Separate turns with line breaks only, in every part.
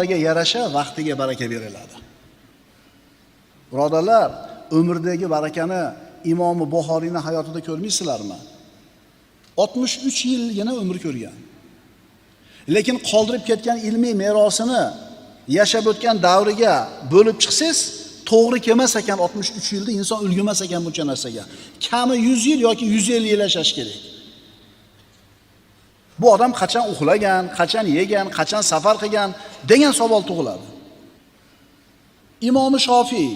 yarasha vaqtiga baraka beriladi. Birodarlar, umrdagi barakani Imom Buxoriyning hayotida ko'rmaysizlarmi? 63 yilgina umr ko'rgan. Lekin qoldirib ketgan ilmiy merosini yashab o'tgan davriga bo'lib chiqsangiz, to'g'ri kelmas ekan 63 yilda inson ulgurmas ekan buncha narsaga. Kami 100 yil yoki 150 yil yashash kerak. Bu odam qachon uxlagan, qachon yegan, qachon safar qilgan degan savol tug'iladi. Imom Shofiy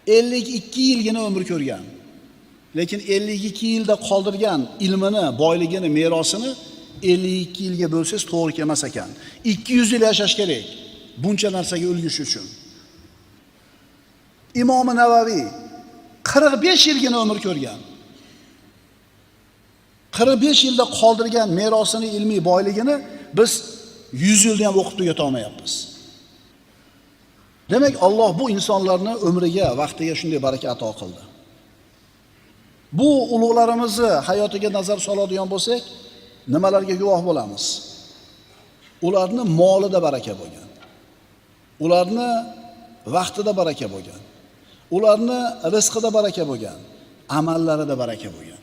52 yilgina umr ko'rgan. Lekin 52 yilda qoldirgan ilmini, boyligini, merosini 52 yilga bo'lsangiz to'g'ri kelmas ekan. 200 yil yashash kerak buncha narsaga ulgurish uchun. Imom Navaviy 45 yilgina umr ko'rgan. 45 yilda qoldirgan merosini, ilmiy boyligini biz 100 yilda ham o'qib tugata olmayapmiz. Demak, Alloh bu insonlarni umriga, vaqtiga shunday baraka ato qildi. Bu ulug'larimizni hayotiga nazar soladigan bo'lsak, nimalarga guvoh bo'lamiz? Ularni molida baraka bo'lgan. Ularni vaqtida baraka bo'lgan. Ularni rizqida baraka bo'lgan. Amallarida baraka bo'lgan.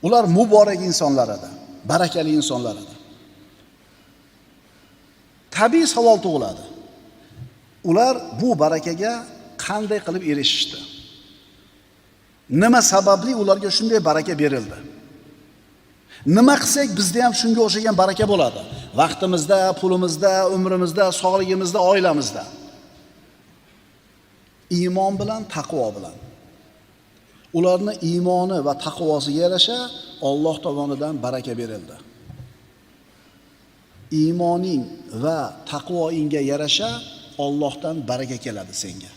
Ular muborak insonlar edi, barakali insonlar edi. Tabiiy savol tug'iladi. Ular bu barakaga qanday qilib erishishdi? Nima sababli ularga shunday baraka berildi? Nima qilsak bizda ham shunga o'xshagan baraka bo'ladi? Vaqtimizda, pulimizda, umrimizda, sog'ligimizda, oilamizda. Iymon bilan, taqvo bilan. Ularni iymoni va taqvosiga yarasha Alloh tomonidan baraka berildi. Iymoning va taqvoingga yarasha Allohdan baraka keladi senga.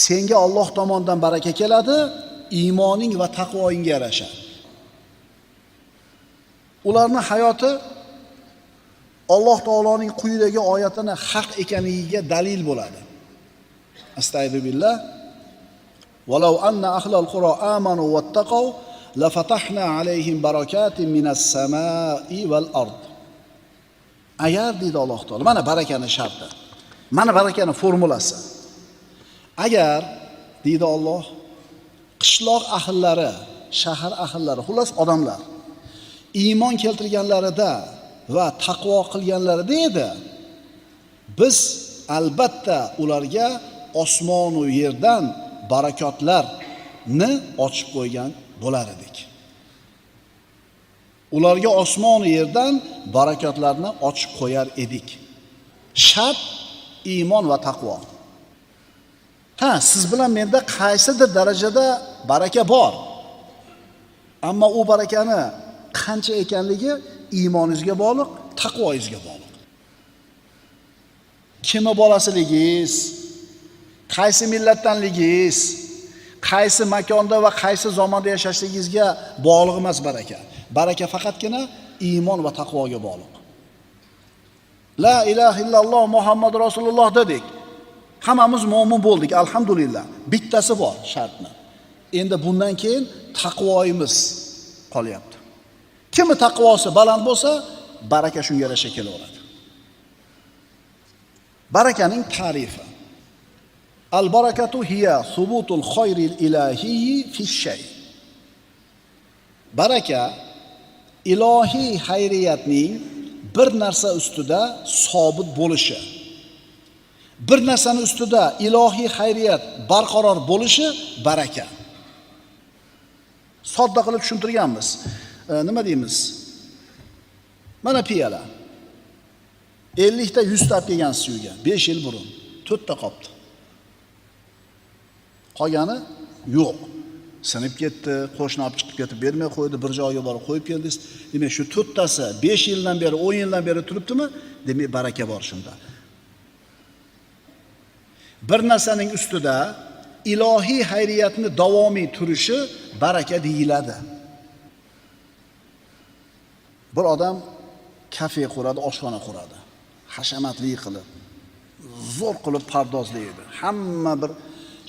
Senga Alloh tomonidan baraka keladi, iymoning va taqvoingga yarasha. Ularning hayoti Alloh taoloning quyidagi oyatini haq ekanligiga dalil bo'ladi. Astagfirullah. Walau anna ahlal qura amanu wattaqaw lafatahna alayhim barakatin minas samai wal ard. Agar deydi Alloh taolo, mana barakani sharti. Mana barakani formulasi. Agar deydi Alloh, qishloq ahllari, shahar ahllari, xullas odamlar iymon keltirganlarida va taqvo qilganlarida edi, biz albatta ularga osmon va yerdan barakotlarni ochib qo'ygan bo'lar edik. Ularga osmon va yerdan barakotlarni ochib qo'yar edik. Shart iymon va taqvo. Siz bilan menda qaysidir darajada baraka bor. Ammo u barakani qancha ekanligi iymoningizga bog'liq, taqvoingizga bog'liq. Kimni bolasiligingiz, qaysi millatdanligingiz, qaysi makonda va qaysi zamonda yashashligingizga bog'liq emas baraka. Baraka faqatgina iymon va taqvoga bog'liq. La ilaha illalloh Muhammad Rasululloh dedik. Hammamiz mo'min bo'ldik, alhamdulillah. Bittasi bor shartni. Endi bundan keyin taqvoimiz qolyapti. Kimni taqvosi baland bo'lsa, baraka shunga yarasha kelaveradi. Barakaning ta'rifi. Al-barakatu hiya subutul khayril ilahiyyi fi shay. Baraka ilohiy xayriyatning bir narsa ustida sobit bo'lishi. Bir narsani ustida ilohiy xayriyat barqaror bo'lishi baraka. Sodda qilib tushuntirganmiz. Nima deymiz? Mana piyola. 50 ta 100 ta olib kelgan suvga 5 yil burun 4 ta qopti. Qolgani yo'q. Sinib ketdi, qo'shni olib chiqib ketib bermay qo'ydi, bir joyga borib qo'yib keldingiz. Demak, shu 4 tasi 5 yildan beri, 10 yildan beri turibdimi? Demak, baraka bor shunda. Bir narsaning ustida ilohiy xayriyatni davomiy turishi baraka deyiladi. Bir odam kafe quradi, oshxona quradi. Hashamatli qilib, zo'r qilib pardozlaydi. Hamma bir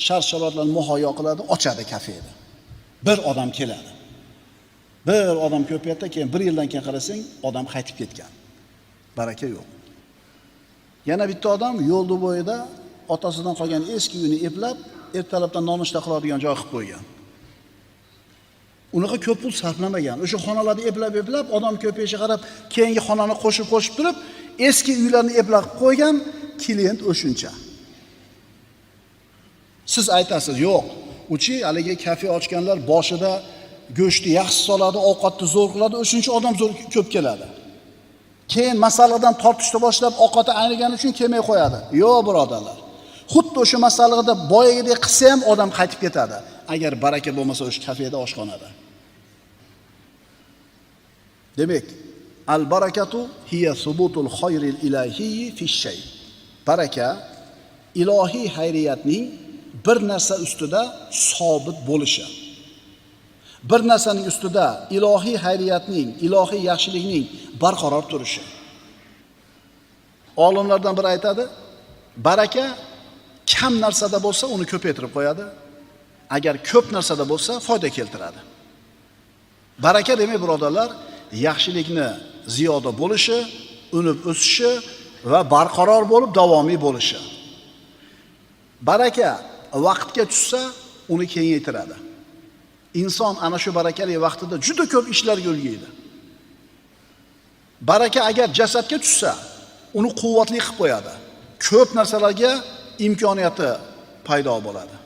shart-sharoitlar muhayyo qiladi, ochadi kafeni. Bir odam keladi. Bir odam ko'payadi, keyin 1 yildan keyin qarasang, odam qaytib ketgan. Baraka yo'q. Yana bitta odam yo'lda bo'yida otasidan qolgan eski uyini eplab, ertalabdan nonushta qiladigan joy qilib qo'ygan. Unaqa ko'p pul sarflamagan. O'sha xonalarni eplab, odam ko'payishiga qarab, keyingi xonani qo'shib turib, eski uylarni eplab qo'ygan, klient o'shuncha. Siz aytasiz, yo'q, uchi haligi kafe ochganlar boshida go'shtni yaxshi soladi, ovqatni zo'r qiladi, o'shuncha odam zo'r ko'p keladi. Keyin masaladan tortishni boshlab, ovqati aynigani uchun kelmay qo'yadi. Yo'q, birodarlar. Xuddi o'sha masalada boyagidek qilsa ham odam qaytib ketadi. Agar baraka bo'lmasa o'sha kafeda, oshxonada. Demak, al-barakatu hiya subutul khayril ilahiyyi fi shay. Baraka ilohiy xayriyatning bir narsa ustida sobit bo'lishi. Bir narsaning ustida ilohiy xayriyatning, ilohiy yaxshilikning barqaror turishi. Olimlardan biri aytadi, baraka kam narsada bo'lsa, uni ko'paytirib qo'yadi. Agar ko'p narsada bo'lsa, foyda keltiradi. Baraka demak, birodarlar, yaxshilikni ziyoda bo'lishi, unib o'sishi va barqaror bo'lib davomiy bo'lishi. Baraka vaqtga tushsa, uni kengaytiradi. Inson ana shu barakali vaqtida juda ko'p ishlarga ulg'aydi. Baraka agar jasadga tushsa, uni quvvatli qilib qo'yadi. Ko'p narsalarga imkoniyati paydo bo'ladi.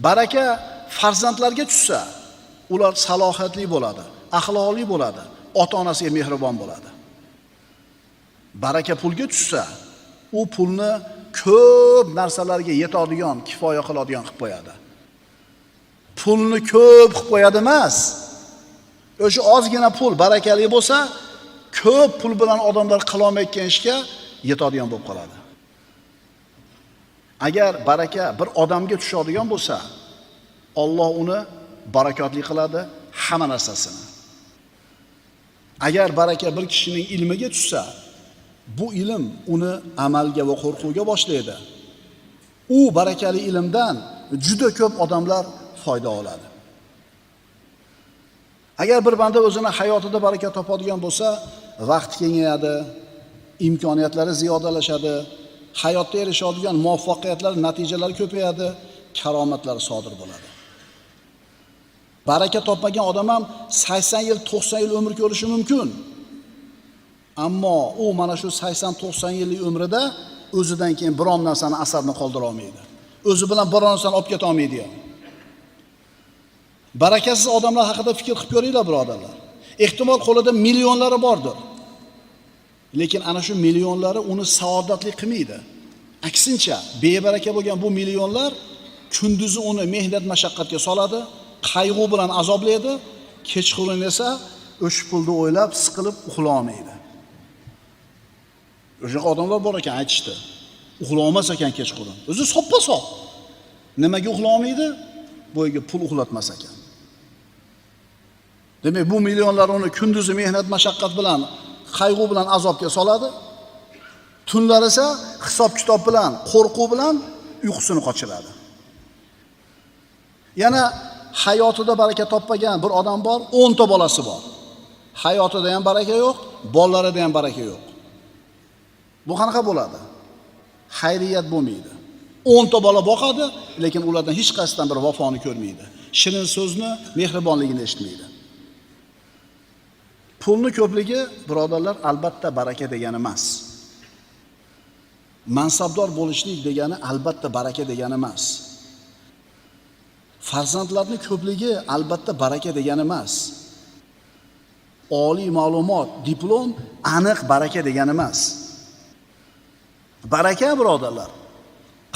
Baraka farzandlarga tushsa, ular salohiyatli bo'ladi, axloqli bo'ladi, ota-onasiga mehribon bo'ladi. Baraka pulga tushsa, u pulni ko'p narsalarga yetadigan, kifoya qiladigan qilib qo'yadi. Pulni ko'p qilib qo'yadi emas. O'sha ozgina pul barakali bo'lsa, ko'p pul bilan odamlar qila olmayotgan ishga yetadigan bo'lib qoladi. Agar baraka bir odamga tushadigan bo'lsa, Alloh uni barakotli qiladi hamma narsasini. Agar baraka bir kishining ilmiga tushsa, bu ilm uni amalga va qo'rquvga boshlaydi. U barakali ilmdan juda ko'p odamlar foyda oladi. Agar bir banda o'zini hayotida baraka topadigan bo'lsa, vaqt kengayadi, imkoniyatlari ziyodalashadi, hayotda erishadigan muvaffaqiyatlar, natijalari ko'payadi, karomatlar sodir bo'ladi. Baraka topmagan odam ham 80 yil, 90 yil umr ko'rishi mumkin. Ammo u mana shu 80-90 yillik umrida o'zidan keyin biron narsani asarni qoldira olmaydi. O'zi bilan biron narsani olib keta olmaydi ham. Barakasiz odamlar haqida fikr qilib ko'ringlar, birodarlar. Ehtimol qo'lida millionlari bordir. Lekin ana shu millionlari uni saodatli qilmaydi. Aksincha, bebaraka bo'lgan bu millionlar kunduzi uni mehnat mashaqqatga soladi, qayg'u bilan azoblaydi, kechqurun esa o'sha pulni o'ylab, siqilib uxlay olmaydi. O'sha odamlar bor ekan, aytishdi. Uxlay olmas ekan kechqurun. O'zi soppa-sop. Nimaga uxlay olmaydi? Bo'yiga pul uxlatmas ekan. Demak, bu millionlar uni kunduzi mehnat mashaqqat bilan, qayg'u bilan azobga soladi. Tunlar esa hisob-kitob bilan, qo'rquv bilan uyqusini qochiradi. Yana hayotida baraka topmagan bir odam bor, 10 ta bolasi bor. Hayotida ham baraka yo'q, bolalarida ham baraka yo'q. Bu qanaqa bo'ladi? Xayriyat bo'lmaydi. 10 ta bola boqadi, lekin ulardan hech qaysidan bir vafoni ko'rmaydi. Shirin so'zni, mehribonligini eshitmaydi. Pulni ko'pligi, birodarlar, albatta baraka degani emas. Mansabdor bo'lishlik degani albatta baraka degani emas. Farzandlarning ko'pligi albatta baraka degani emas. Oliy ma'lumot, diplom aniq baraka degani emas. Baraka, birodarlar,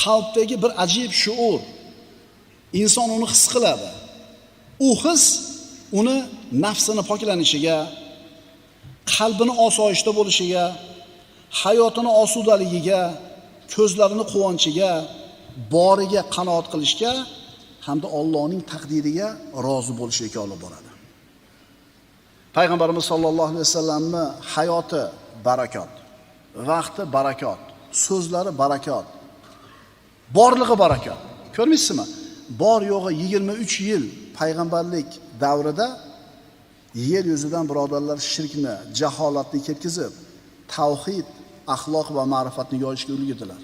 qalbdagi bir ajib shuur. Inson uni his qiladi. U his uni nafsini poklanishiga, qalbini osoyishta bo'lishiga, hayotini osudaligiga, ko'zlarini quvonchiga, boriga qanoat qilishga hamda Allohning taqdiriga rozi bo'lishiga olib boradi. Payg'ambarimiz sollallohu alayhi vasallamning hayoti barakot, vaqti barakot, so'zlari barakot, borlig'i barakot. Ko'rmaysizmi? Bor yo'g'i 23 yil payg'ambarlik davrida yer yuzidan, birodarlar, shirkni, jaholatni ketkizib, tavhid axloq va ma'rifatni yoyishga ulgurdilar.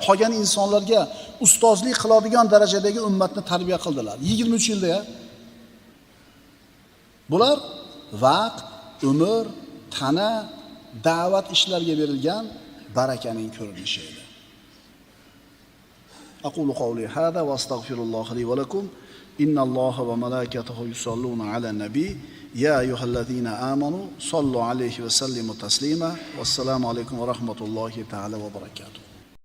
Qolgan insonlarga ustozlik qiladigan darajadagi ummatni tarbiya qildilar. 23 yilda. Bular vaqt, umr, tana, da'vat ishlariga berilgan barakaning ko'rinishi edi. Aqulu qawli hada va astagfirulloh li va lakum. Innalloha va malaikatahu yusalluna ala nabiy. Ya ayyuhallazina amanu sallu alayhi va sallimu taslima. Vassalamu alaykum va rahmatullohi ta'ala va barakatuh.